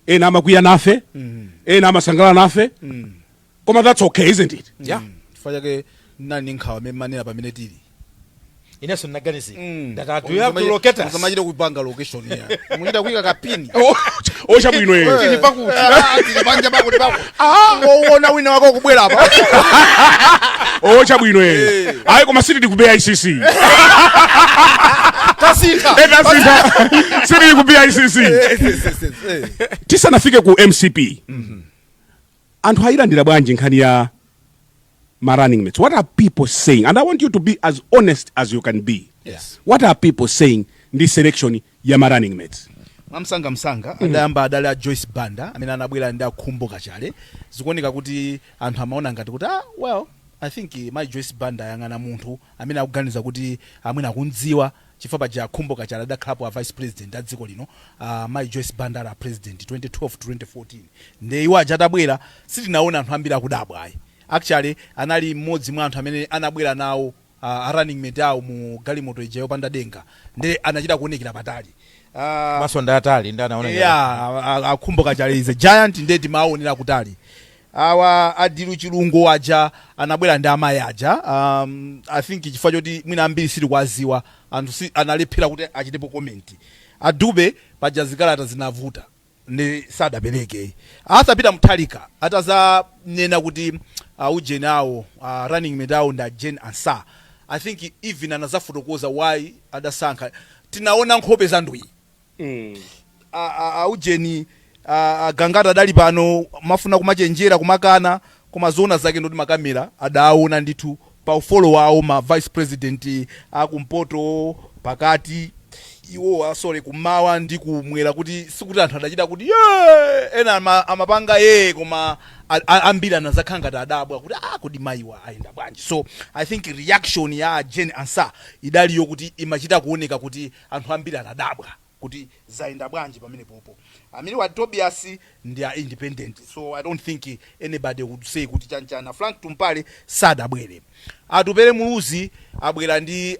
Ena amakwiya nafe, ena amasangala nafe. Koma that's okay, isn't it? Yeah. Fayake nani nkhawa memanera pamene tili. Ineso naganizi. That you have to locate us. Musamachite kupanga location ya. Muchita kuika kapini. Ocha bwino eno. Tili pakuti. Tili panja pakuti pakuti. Uona wina wako kubwera hapa. Ocha bwino eno. Ayi koma siti ku BICC. Tasika. Siti ku BICC. Tisa nafike ku MCP. Anthu hayilandira bwanji nkhani ya running mates. What are people saying? And I want you to be as honest as you can be. Yes. What are people saying this selection ya running mates? Msanga adayamba adala Joyce Banda amene anabwera ndi akhumboka chale zikuoneka kuti anthu amaona ngati kuti well I think my Joyce Banda yangana munthu amene akuganiza kuti amwena akundziwa chifukwa paja akhumboka chale adakhalapo a vice president adziko lino my Joyce Banda ala president 2012 to 2014 ndi iwo aja atabwera sitinaona anthu ambiri akudabwa ayi. Actually anali mmodzi mwa anthu amene anabwera nawo running mate awo mu galimoto ija yopanda denga ndi anachita kuonekera patali. Masonda atali ndanaona. Yeah, akhumboka chale is a giant ndeti maonera kutali. awa adilu chilungo aja anabwera ndi amayi aja I think chifukwa choti mwina ambiri sili kwaziwa anthu analephera kuti achitepo komenti. Adube paja zikalata zinavuta ndi sadapereke asapita muthalika atazanena kuti ujeni awo running mate awo nda Jane Ansah. I think even anazafotokoza why adasankha tinaona nkhope za ndwi ujeni gangata adali pano mafuna kumachenjera kumakana koma zona zake ndoti makamera adaona ndithu pa follow wawo ma vice president akumpoto pakati iwo asole kumawa ndi kumwera kuti sikuti anthu adachita kuti ena amapanga koma ambiri anazakhanga adabwa kuti kodi mayiwa ayenda bwanji. So I think reaction ya Jane Ansah idaliyo kuti imachita kuoneka kuti anthu ambiri anadabwa kuti zaenda bwanji pamene popo. Amene wa Tobias ndi independent, so I don't think anybody would say kuti chanchana. Frank Tumpale sadabwere. Atupere muluzi abwera ndi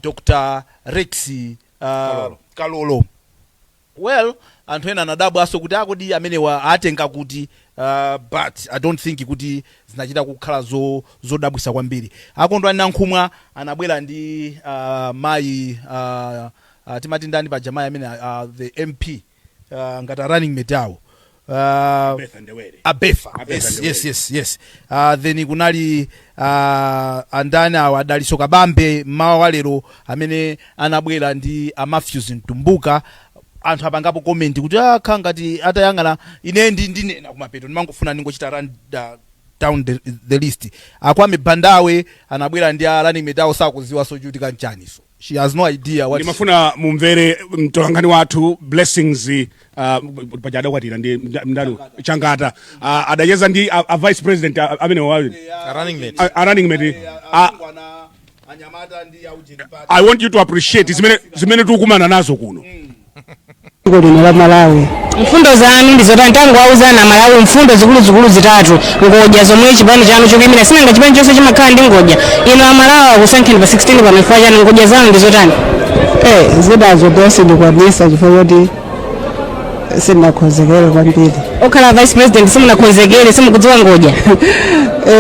Dr. Rex Kalolo. Well, anthu ena anadabwa aso kuti akodi amene wa atenga kuti but I don't think kuti zinachita kukhala zodabwisa kwambiri. Akondwa Nankhumwa anabwera ndi mayi timati ndani pa jamaa amene the MP ngata running mate awo Abefa. Yes. Then kunali andani awa adaliso kabambe mawa walero amene anabwera ndi Matthews Ntumbuka. Anthu apangapo comment kuti khangati atayangana ine ndinena kumapeto ndimangofuna ningochita run down the list. Akwame Bandawe anabwera ndi running mate awo sakuziwa sochutika nchaniso. She has no idea what. Nimafuna mumvere mtolankhani wathu Blessings pajada kwatira ndi ndani Changata adayeza ndi vice president amene wayo running mate I want you to appreciate zimene tukumana nazo kuno. Ngolino la Malawi. Mfundo zanu ndizotani tangu auzana Malawi mfundo zikulu zitatu ngoja zomwe chipani chanu chokemera sinanga chipani chose chimakhala ndi ngoja. Ino Malawi kusankhira pa 16 pa mifanya ngoja zanu ndizotani. Zidazo dosi ndikwabisa chifukwa kuti sinakhozekera kwambiri. Okhala vice president simunakhozekere simukudziwa ngoja.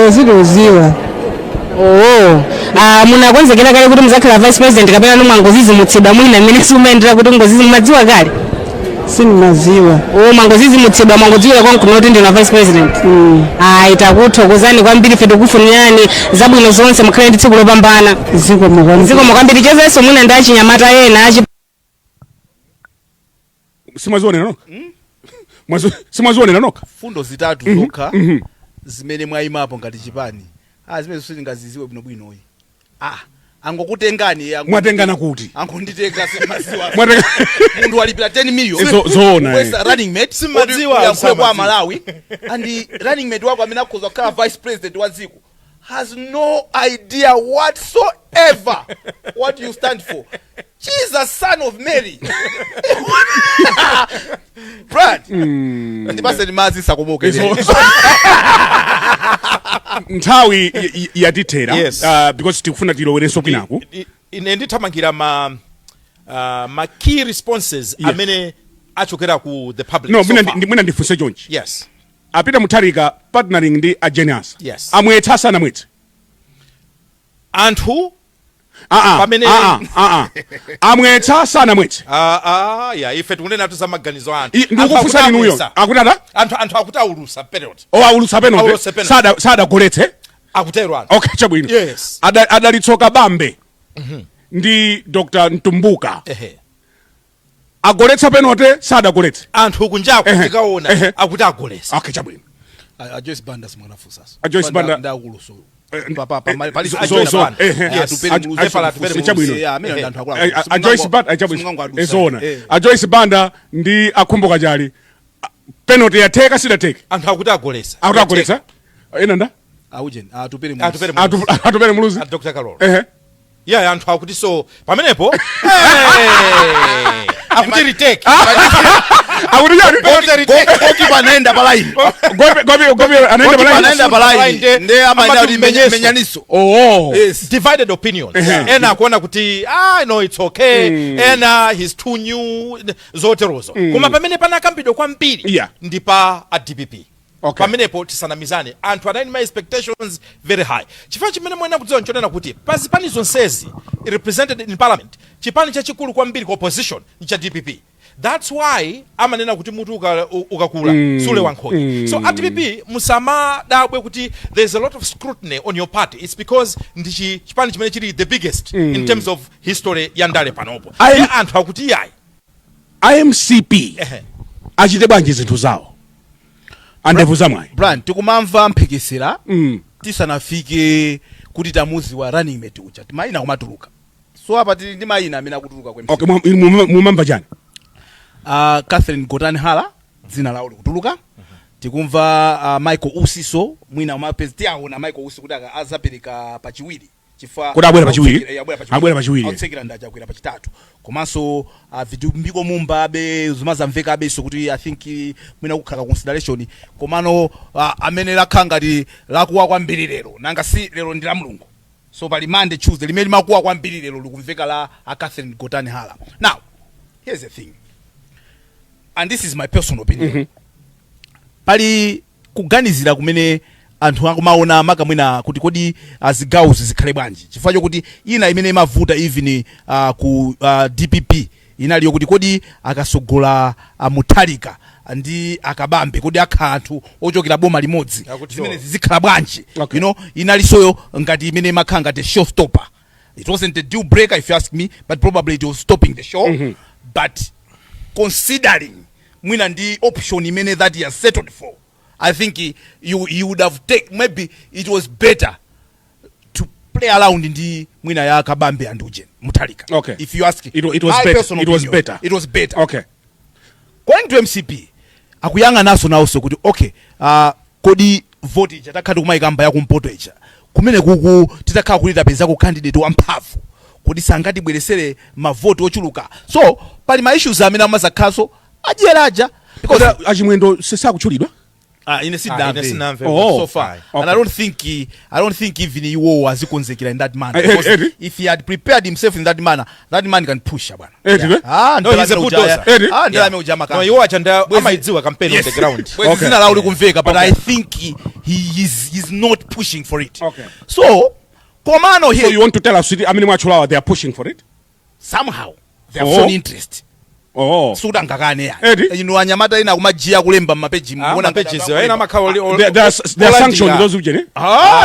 Zidoziwa. Munakonzekera kale kuti muzakhala vice president kapena nomwe ngozizi mutsidwa mwina mmene simumayendera kuti ngozizi mumadziwa kale? Sinimaziwa. Mangozizi mutsidwa mangodziwira konkuno kuti ndina vice president. Itakuthokozani kwambiri fetu kufunirani zabwino zonse mukhale ndi tsiku lopambana. Zikomo kwambiri chezenso mwina ndachinyamata yena Simazionera noka? Simazionera noka? Fundo zitatu zokha zimene mwayimapo ngati chipani. Zimene sizingaziziwe bwinobwino iyi. Angokutengani mwatengana kuti angonditenga simaziwa mundu walipira 10 million zona kwesa running mate simadziwa kwa Malawi and running mate wako amene akhoza kukhala vice president wa dziko has no idea whatsoever what you stand for. Jesus, son of Mary. Brad. Ndipase ni mazi sakomoke. Nthawi yatithera because tikufuna tilowerenso kwinaku. Ine ndithamangira ma key responses amene achokera ku the public. No, mwina ndifunse chonchi. Yes. Apita mutharika partnering ndi Jane Ansah. Yes. Amwetsa sana mwetsa. Anthu pamene amwetsa sana mwetsa. Yeah, ife tikunena tu za maganizo anthu. Ndikufunsa ninuyo. Akutata? Anthu akuti aulusa penalty. Aulusa penalty. Sada goletse. Akutero anthu. Okay, chabwino. Yes. Adalitsoka bambe. Ndi Dr. Ntumbuka. Agoletsa penalty sada goletse. Anthu kunjako tikaona akuti agolesa. Okay, chabwino. Joyce Banda simwanafu sasa. Joyce Banda ndakuluso. Joyce Banda ndi akhumbuka chali penalty yatheka sidateke anthu akuti agolesa ena nda atupere muluzi Dr. Kalolo anthu akuti so pamenepo akuti retake Goki panaenda palaini. Gopi anaenda palaini. Nde ama menyaniso. Yes. Divided opinions. Ena kuona kuti no it's okay. Ena he's too new. Zoterozo. Kuma pamene pana kambido kwa mpiri. Ndipa at DPP. Okay. Pamenepo tisanamizane. Anthu anali my expectations very high. Chifukwa chimene mwena kudziwa nchonena kuti pazipani zonsezi represented in parliament. Chipani chachikulu kwambiri ku opposition ni cha DPP. That's why amanena kuti mutu ukakula sule wankhoni. So at DPP musama dabwe kuti there's a lot of scrutiny on your party. It's because ndichi chipani chimene chili the biggest in terms of history yandale panopo. Ya anthu akuti yai IMCP achite bwanji zinthu zawo andevu zamwayi Brian tikumamva mphekesera tisanafike kuti tamuzi wa running mate ucha timayina kumatuluka so apa tili ndi mayina amene akutuluka kwa okay mumamba chani Catherine Gotanhala dzina lawo likutuluka tikumva Michael Usiso mwina umapezi aona Michael Usiso kuti azapereka pachiwiri chifukwa kuti abwera pachiwiri otsekera ndacha akwera pachitatu komanso vidumbiko mumba abe zimazamveka abeso kuti I think mwina kukhala consideration komano amene lakhala ngati lakuwa kwambiri lero nanga si lero ndi la Mulungu so pali Monday Tuesday limene makuwa kwambiri lero likumveka la Catherine Gotanhala. Now here's the thing and this is my personal opinion pali kuganizira kumene anthu akumaona makamwina kuti kodi azigawo zikhale bwanji chifukwa chokuti ina imene imavuta even ku DPP inaliyo kuti kodi akasogola Mutharika ndi akabambe kodi akhala anthu ochokera boma limodzi zimene zikhala bwanji you know inalisoyo ngati imene imakhala ngati showstopper. It wasn't a deal breaker if you ask me, but probably it was stopping the show. But considering mwina ndi option imene that he has settled for, I think you would have taken, maybe it was better to play around ndi mwina ya kabambe and uje Mutharika. Okay. If you ask it was better. It was better. Okay. Going to MCP akuyanga naso naso kuti okay kodi vote icha takhati kumayikamba ya kumpoto icha kumene kuku titakhala kulita peza ku candidate wamphamvu kuti sangati bweresere mavoti ochuluka so pali ma issues amene amazakhaso adyeraja because achimwendo sesakutchulidwa in a sit down so far. Okay. And I don't think even he was konzekera in that manner because if he had prepared himself in that manner, that man can push bwana. No, he's a good doser. Ndala ujama no, you watch and amaidziwa campaign on the ground. Okay. Zina lauli kumveka but I think he's not pushing for it. Okay. So Komano here. So you want to tell us I mean Machulawa they are pushing for it? Somehow they have shown interest. Suda ngakane ya inu anyamata ina kumajia kulemba mapeji muona pages ina makao they are sanctioned those ujene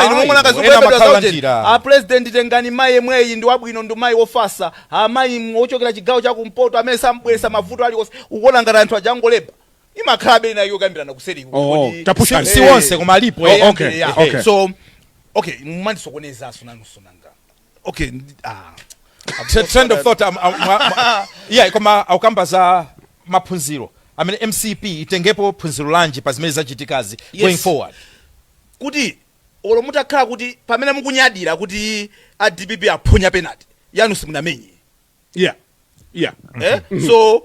inu muona kazukwenda president tengani maye mweyi ndi wabwino ndi mayi ofasa mayi ochokera chigawo cha kumpoto amene sambwesa mavuto ali ukuona ngati anthu ajangolemba imakhabe ina iyo kambirana kuseri tapushani si wonse koma alipo okay so okay mumandisokoneza sunanga okay trend of thought yeah koma aukamba za maphunziro I mean MCP itengepo phunziro lanji pa zimene zachitikazi going forward kuti olo mutakhala kuti pamene mukunyadira kuti a DPP aphonya penalty yanu simunamenye so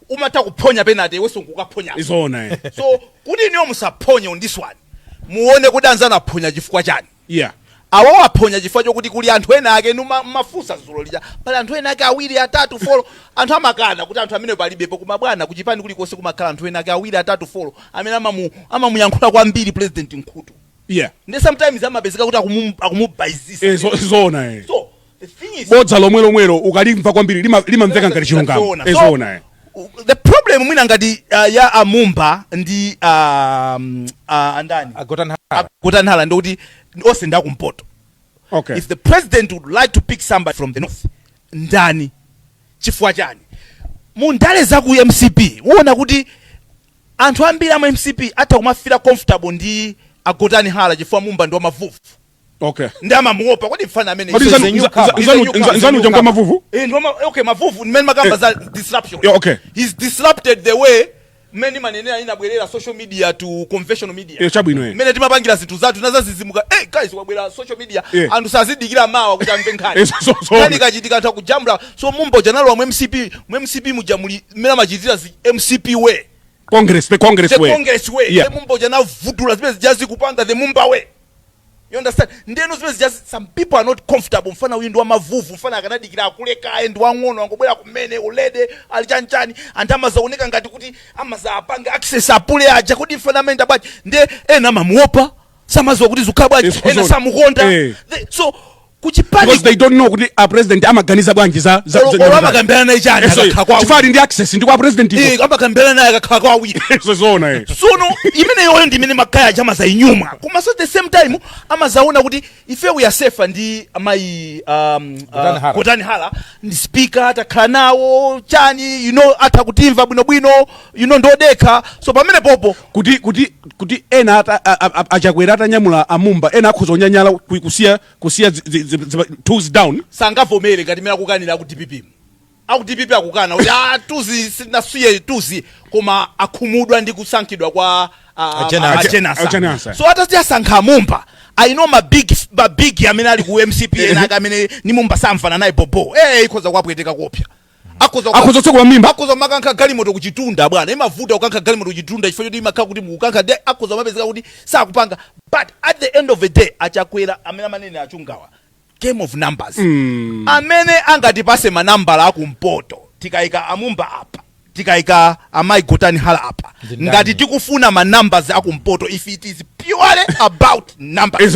umata kuphonya penalty weso ngukaphonya izona so kuti niyo musaphonye on this one muone kuti anzana aphonya chifukwa chani awo aphonya chifukwa chokuti kuli anthu ena ake mafusa zulo lija pali anthu ena ake awiri atatu folo anthu amakana kuti anthu amene palibepo kuma bwana kuchipani kuli konse kumakhala anthu ena ake awiri atatu folo amene amamuyankhula kwambiri president Nkhutu ndi sometimes amapezeka kuti akumubaizisa zona so the thing is bodza lomwelo ukalimva kwambiri limamveka ngati chilungamo zona the problem mwina ngati ya amumba ndi andani Gotanhala ndikuti ose ndakumpoto. Okay. If the president would like to pick somebody from the north ndani chifukwa chani mundale za ku MCP uona kuti anthu ambiri ama MCP ata kumafira comfortable ndi Gotanhala chifukwa mumba ndo mavuvu okay ndama muopa kodi mfana amene nzanu jangwa mavuvu okay mavuvu nimene makamba za disruption okay he's disrupted the way many manene inabwerera social media to conventional media chabwino mene timapangira zinthu zathu nazazizimuka guys wabwera social media anthu sazidikira mawa kuti amve nkhani nkhani kachitika anthu akujambula so mumbo janalo wa MCP mujamuli mena machitira MCP way Congress way mumbo janalo vudula zimene zijazi kupanga the mumba way You understand? Ndeno zimene just some people are not comfortable. Mfana uyu ndi wa mavuvu, mfana akanadikira akulekaye ndi wang'ono angobwera kumene ulede ali chanchani antama zaoneka ngati kuti amaza apange access apule aja kuti mfana amenda bwaji nde ena mamuopa samazo kuti zukha bwaji ena samukonda. So because they don't know kuti a president amaganiza bwanji za amakambirana naye chani akakhala chifali ndi access ndi kwa president amakambirana naye akakhala kwa awiri zona sono imene yoyo ndi imene makaya chama za inyuma koma so at the same time amazaona kuti ife we are safe ndi amayi Kutani Hala ndi speaker atakhala nawo chani atakutimva bwinobwino ndodekha so pamene popo kuti ena achakwera atanyamula amumba ena akhoza kunyanyala kusiya tools down sangavomere ngati mera kukanira ku DPP akukana kuti tuzi sinasuye tuzi koma akhumudwa ndi kusankhidwa kwa Jenasa. So atasankha mumba I know my big amene ali ku MCP ena amene ni mumba samfana naye bobo ikhoza kwapweteka kopya akhoza tsokwa mimba akhoza makankha galimoto kuchitunda bwana imavuta ukankha galimoto kuchitunda chifukwa choti imakhala kuti mukankha de akhoza mapezeka kuti sakupanga but at the end of the day achakwera amene amanene achungawa game of numbers amene angatipase manambala akumpoto tikaika amumba apa tikaika amayi Kutani Hala apa ngati tikufuna manumbers akumpoto if it is purely about numbers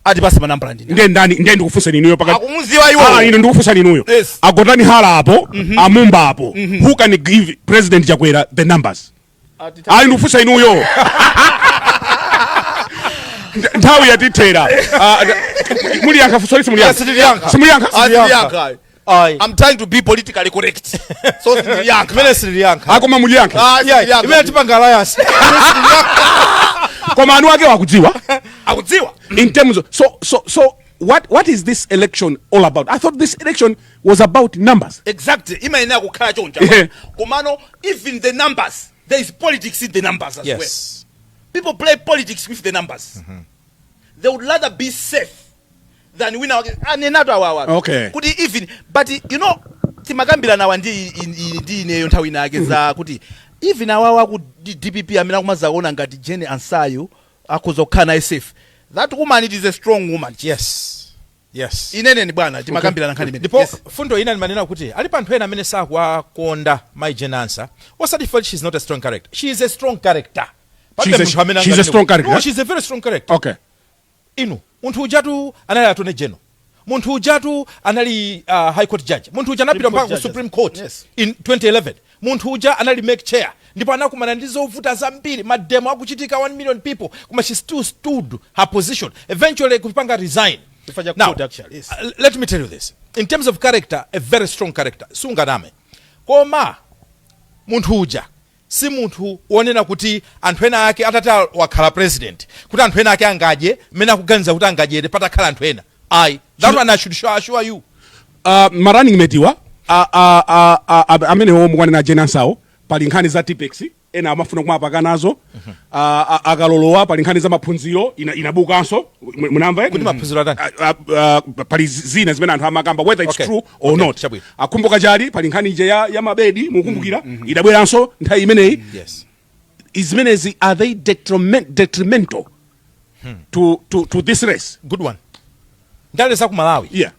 atipase manambala ndeni ndikufunsa ninuyo pakati akumuziwa iwo ine ndikufunsa ninuyo Kutani Hala apo amumba apo who can give president Chakwera the numbers ndikufunsa inuyo nthawi yatithera muliyankha sorry simuliyankha I'm trying to be politically correct so simuliyankha akoma muliyankha imene tipanga alliance koma anu ake akudziwa in terms of so what is this election all about? I thought this election was about numbers. Exactly. Imene akukhala chonja komano even the numbers there is politics in the numbers as well. People play politics with the numbers. They would rather be safe than win our okay. Could even but timakambira nawa ndi ineyo nthawi nake za kuti even awawa ku DPP amene akumazaona ngati Jane Ansayo akuzokhala naye safe. That woman it is a strong woman. Yes. Inene ni bwana timakambira na Nkhani imene. Ndipo fundo ina nimanena kuti alipo anthu ena amene sakwakonda my Jane Ansa. What's the fact she's not a strong character? She is a strong character. She's a strong character. No, she's a very strong character. Okay. Munthu ujatu anali attorney general. Munthu ujatu anali high court judge. Munthu uja anapita mpaka ku Supreme Court in 2011. Munthu uja anali make chair. Ndipo anakumana ndi zovuta zambiri. Mademo akuchitika 1 million people. Kuma she still stood her position. Eventually kupanga resign. Now, let me tell you this. In terms of character, a very strong character. Sunganame. Koma munthu uja si munthu wonena kuti anthu ena ake atata wakhala president kuti anthu ena ake angaje mena kuganiza kuti angajere patakhala anthu ena that one I should assure you marunning metiwa amene omukwanena Jane Ansawo pali nkhani za Tipex ena amafuna kumapaka nazo akalolowa pali nkhani za maphunziro inabukanso munamva kuti maphunziro atani pali zina zimene anthu amakamba whether it's true or not akumbuka chali pali nkhani ije ya mabedi mukumbukira idabweranso nthawi imeneyi izimenezi are they detrimental to this race? Good one. Ndalesa ku Malawi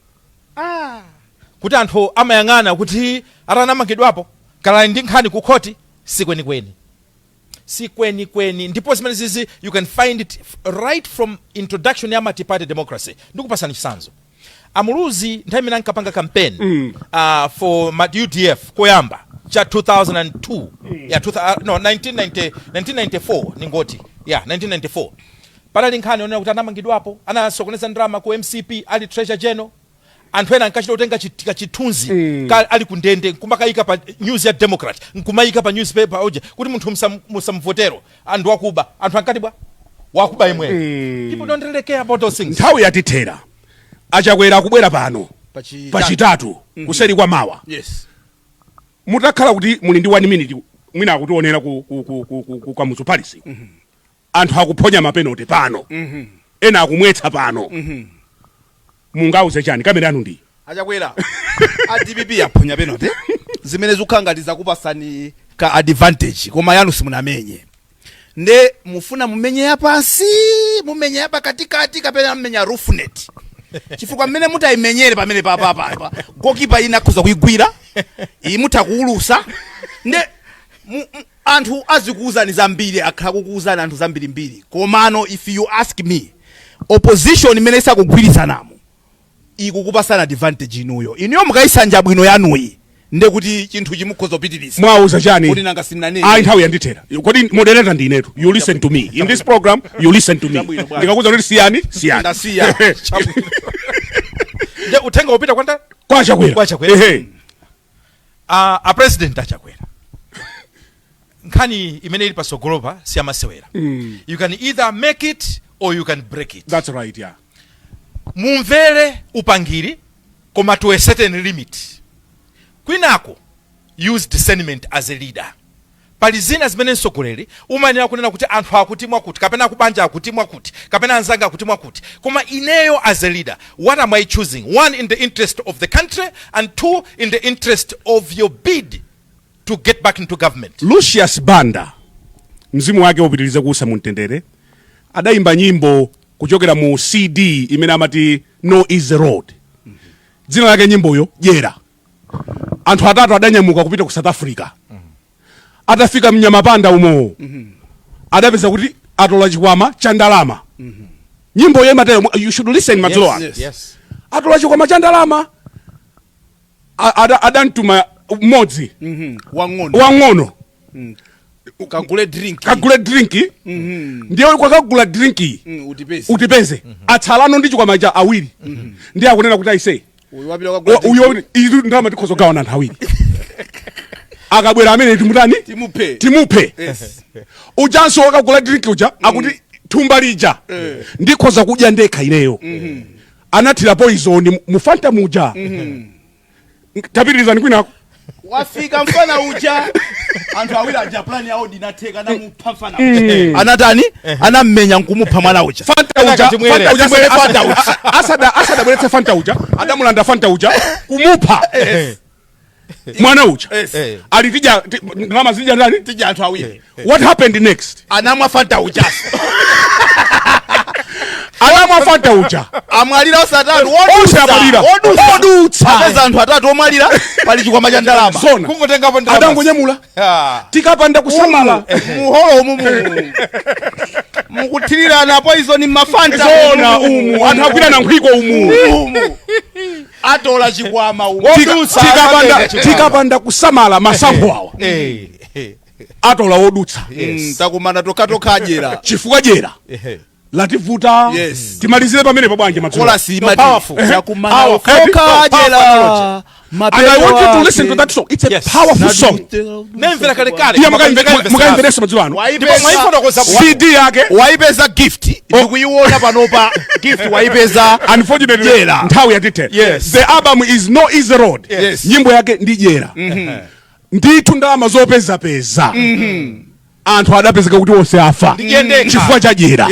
kuti anthu amayang'ana kuti atanamangidwapo kala ndi nkhani ku khoti sikweni ndipo zimene zizi you can find it right from introduction ya multi-party democracy. Ndikupasani chisanzo amuluzi nthawi imene ankapanga campaign for UDF koyamba cha 2002 1994 ningoti 1994 panali nkhani onena kuti anamangidwapo anasokoneza ndrama ku MCP ali treasure general anthu ena ankachita kutenga chithunzi ali kundende nkumakayika pa news ya Democrat nkumayika pa newspaper oje kuti munthu musamvotero anthu wakuba anthu ankati wakuba imwe people don't really care about those things. Nthawi yatithera achakwera kubwera pano pachitatu kuseri kwa mawa mutakhala kuti muli ndi 1 minute mwina akutionera ku Kamuzu Palace anthu akuphonya mapenalty pano ena akumwetsa pano mungauze chani kamera anu ndi achakwera DPP yaphonya penalty zimene zikukhangati zakupasani ka advantage koma yanu simunamenye nde mufuna mumenye yapasi mumenye yapa katikati kapena mmenya roofnet chifukwa mmene mutayimenyere pamene papa gokipa ina akhoza kuyigwira imutakuulusa nde anthu azikuuzani zambiri akhala kukuuzani anthu zambirimbiri komano if you ask me opposition imene isakugwirizanamo ikukupasana advantage inuyo mukayisanja bwino yanuyi nde kuti chinthu chimukhoza kupitiriza mwauza chani kuti nanga sinanene nthawi yandithera kodi moderator ndinetu you listen to me in this program you listen to me ndikakuza kuti siyani ndasiya nde uthenga upita kwanda kwachakwera a president achakwera nkhani imene ili pasogolopa siyamasewera you can either make it or you can break it. That's right, yeah. Mumvere upangiri koma to a certain limit. Kwinako use discernment as a leader. Pali zina zimene nsogoleri umanena kunena kuti anthu akutimwa kuti kapena kubanja akutimwa kuti kapena anzanga akutimwa kuti koma ineyo as a leader what am I choosing? One, in the interest of the country, and two, in the interest of your bid to get back into government. Lucius Banda mzimu wake upitirize kuusa mumtendere adaimba nyimbo kuchokera mu CD imene amati No is the road. Dzina lake nyimboyo Jera. Anthu atatu adanyamuka kupita ku South Africa. Atafika mnyamapanda umo. Adapeza kuti atola chikwama cha ndalama. Nyimbo yematero you should listen Madzoa. Yes. Atola chikwama cha ndalama. Adantuma modzi. Wang'ono. Kagule drink. Ndiyo kwa kagula drink. Utipeze. Atsalano ndi chikwama cha awiri. Ndiye akunena kuti aise. Uyo idu ndama tikozo gawana anthu awiri. Akabwera amene timutani? Timupe. Ujanso wakagula drink uja akuti thumba lija. Ndikhoza kudya ndekha ineyo. Anathira poison mufanta muja. Tapitiriza kwinako. Wafika mfana uja anthu awiri aja plan yawo dinatheka namupha mfana uja anatani anammenya nkumupha mwana uja fanta uja asada bweretse fanta uja adamulanda fanta uja kumupha mwana uja alitija ngama zija ndani tija anthu awiri what happened next anamwa fanta uja fanta uja amwalira osatatu odutsa apeza anthu atatu omwalira pali chikwama cha ndalama kungotengapo ndalama adangonyamula tikapanda kusamala muholo mukuthirirana poison mmafanta zona anthu akwira na nkhwiko atola chikwama tikapanda kusamala masankho awa atola odutsa takumana tokatoka jera chifukwa jera lativuta timalizire pamene pabwanje Madzola powerful yakumana okoka jera and I want you to listen to that song. It's a powerful song. Nemvera kale mukaimvereso Madzola ano CD yake waipeza gift ndikuiona panopa gift waipeza unfortunately nthawi yatite the album is No is the road. Nyimbo yake ndi Jera. Ndithu ndalama zopeza anthu adapezeka kuti onse afa chifukwa cha Jera.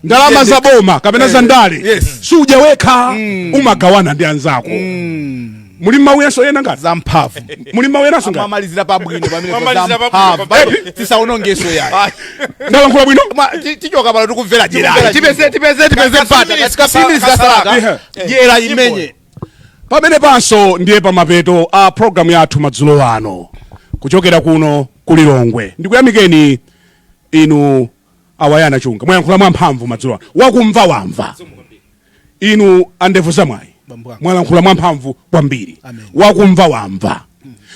Ndalama za boma kapena za ndale suja wekha umagawana ndi anzako. Muli maweso yena ngati zamphavu muli maweso ngati mamalizira pabwino pamene zamphavu tisaonongeso yayi ndalankhula bwino tichoka pala tikumvera Jera tipeze mpata katika pimbi zikasalaka Jera imenye pamene panso ndiye pamapeto a program yathu madzulo ano kuchokera kuno kulilongwe ndikuyamikeni inu awayana chunga mwayankhula mwamphamvu madzulo ano wakumva wamva inu andevu zamwayi mwalankhula mwamphamvu kwambiri wakumva wamva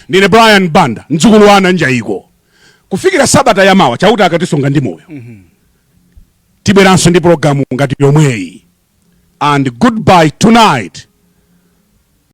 ndine Brian Banda mdzukulu wana Njaiko kufikira sabata yamawa chauta akatisonga ndi moyo tibweranso ndi programu ngati yomweyi and goodbye tonight